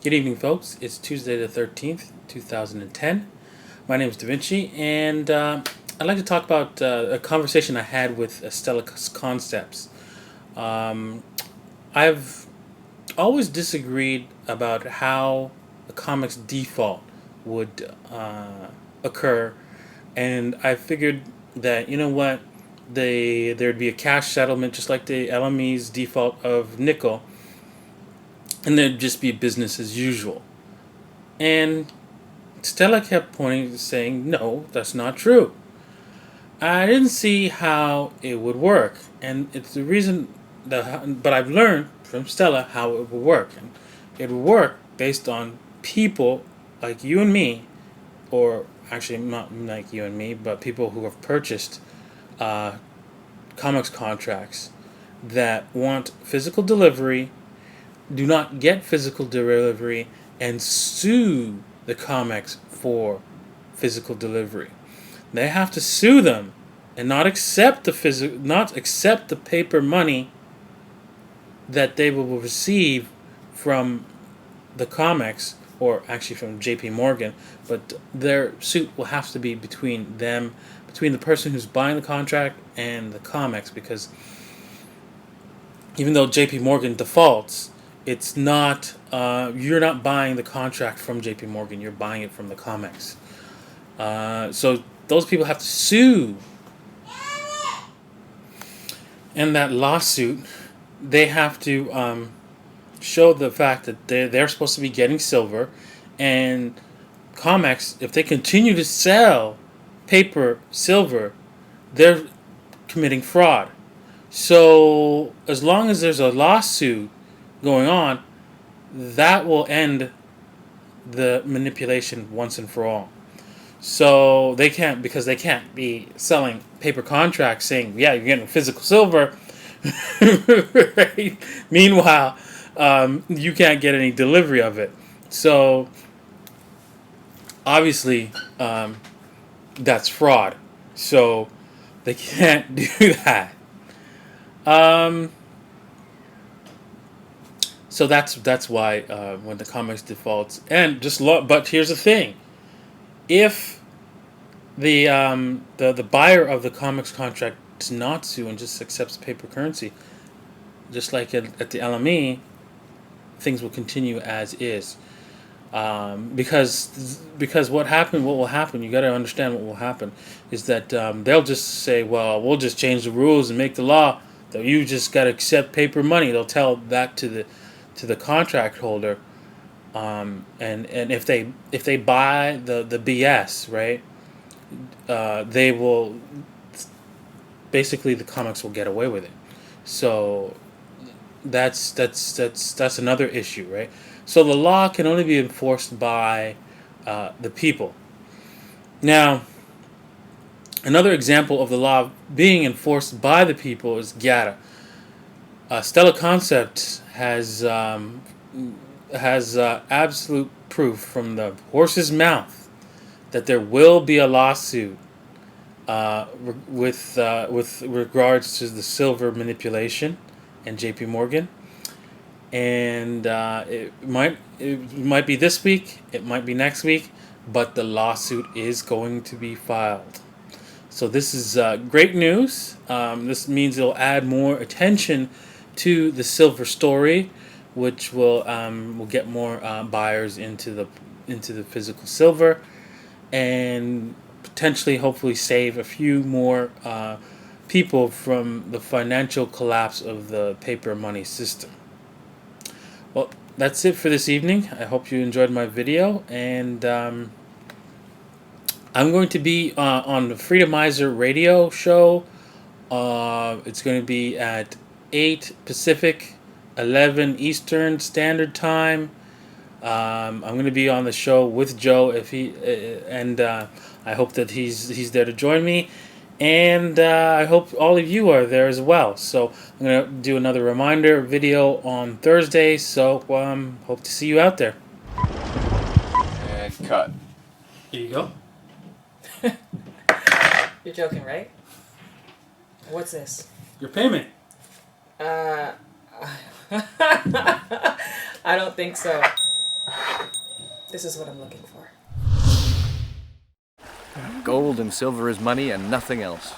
Good evening, folks. It's Tuesday the 13th, 2010. My name is Da Vinci, and I'd like to talk about a conversation I had with stellaconcepts. I've always disagreed about how the comics default would occur, and I figured that, you know what, there'd be a cash settlement just like the LME's default of nickel, and there'd just be business as usual. And Stella kept pointing, saying, no, that's not true. I didn't see how it would work, and it's the reason but I've learned from Stella how it would work. And it would work based on people like you and me, or actually not like you and me, but people who have purchased comics contracts that want physical delivery, do not get physical delivery, and sue the comics for physical delivery. They have to sue them and not accept the paper money that they will receive from the comics, or actually from JP Morgan, but their suit will have to be between the person who's buying the contract and the comics, because even though JP Morgan defaults, it's not you're not buying the contract from JP Morgan, you're buying it from the comics. So those people have to sue. And that lawsuit, they have to show the fact that they're supposed to be getting silver, and comics, if they continue to sell paper silver, they're committing fraud. So as long as there's a lawsuit going on, that will end the manipulation once and for all. So they can't be selling paper contracts saying, yeah, you're getting physical silver. Right? Meanwhile, you can't get any delivery of it. So obviously, that's fraud. So they can't do that. So that's why when the comics defaults, and but here's the thing: if the buyer of the comics contract does not sue and just accepts paper currency, just like at the LME, things will continue as is. Because what will happen? You got to understand what will happen is that they'll just say, well, we'll just change the rules and make the law that you just got to accept paper money. They'll tell that to the contract holder, and if they buy the BS, right, they will basically, the comics will get away with it. So that's another issue, right? So the law can only be enforced by the people. Now, another example of the law being enforced by the people is GATA. stellaconcepts has absolute proof from the horse's mouth that there will be a lawsuit with regards to the silver manipulation and JP Morgan, and it might be this week, it might be next week, but the lawsuit is going to be filed. So this is great news. This means it'll add more attention to the silver story, which will get more buyers into the physical silver, and potentially, hopefully, save a few more people from the financial collapse of the paper money system. Well, that's it for this evening. I hope you enjoyed my video, and I'm going to be on the Freedomizer radio show. It's going to be at 8 Pacific, 11 Eastern Standard Time. I'm going to be on the show with Joe and I hope that he's there to join me, and I hope all of you are there as well. So I'm going to do another reminder video on Thursday. So hope to see you out there. And cut. Here you go. You're joking, right? What's this? Your payment. I don't think so. This is what I'm looking for. Gold and silver is money and nothing else.